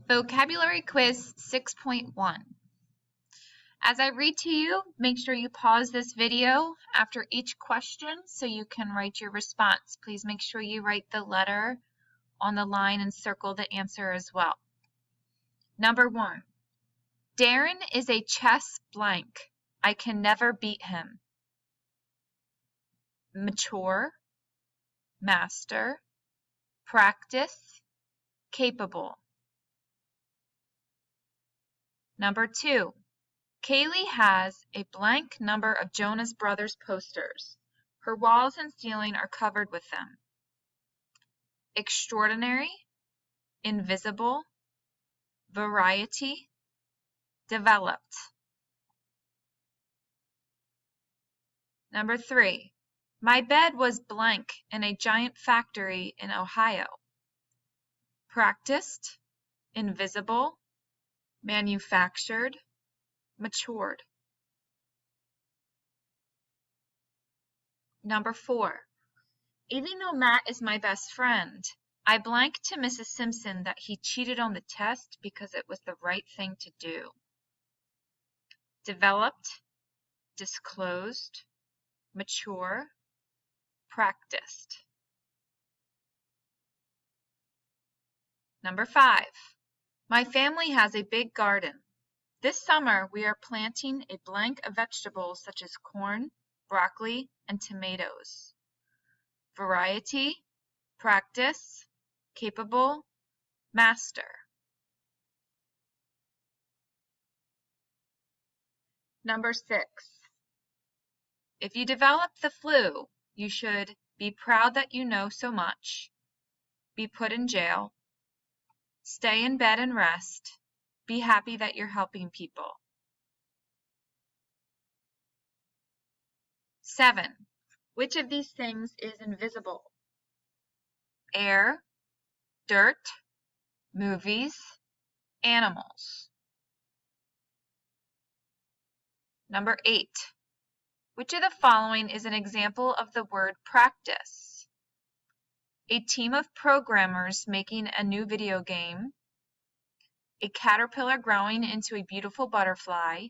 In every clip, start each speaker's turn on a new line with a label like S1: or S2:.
S1: Vocabulary Quiz 6.1. As I read to you, make sure you pause this video after each question so you can write your response. Please make sure you write the letter on the line and circle the answer as well. Number 1. Darren is a chess blank. I can never beat him. Mature, master, practice, capable. Number 2. Kaylee has a blank number of Jonas Brothers posters. Her walls and ceiling are covered with them. Extraordinary, invisible, variety, developed. Number 3. My bed was blank in a giant factory in Ohio. Practiced, invisible, manufactured, matured. Number 4. Even though Matt is my best friend, I blank to Mrs. Simpson that he cheated on the test because it was the right thing to do. Developed, disclosed, mature, practiced. Number 5. My family has a big garden. This summer, we are planting a blank of vegetables such as corn, broccoli, and tomatoes. Variety, practice, capable, master. Number 6. If you develop the flu, you should be proud that you know so much, be put in jail, stay in bed and rest, be happy that you're helping people. 7. Which of these things is invisible? Air, dirt, movies, animals. Number 8. Which of the following is an example of the word practice? A team of programmers making a new video game, a caterpillar growing into a beautiful butterfly,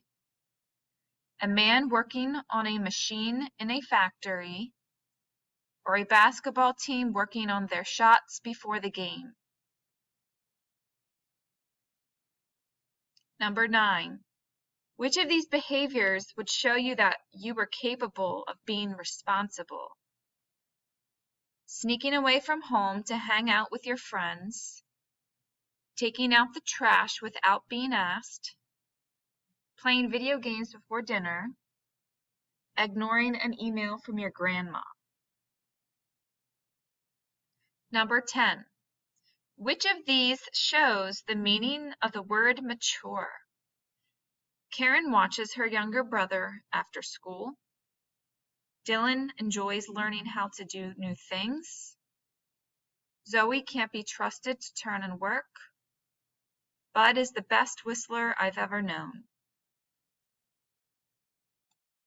S1: a man working on a machine in a factory, or a basketball team working on their shots before the game. Number 9. Which of these behaviors would show you that you were capable of being responsible? Sneaking away from home to hang out with your friends, taking out the trash without being asked, playing video games before dinner, ignoring an email from your grandma. Number 10. Which of these shows the meaning of the word mature? Karen watches her younger brother after school. Dylan enjoys learning how to do new things. Zoe can't be trusted to turn in work. Bud is the best whistler I've ever known.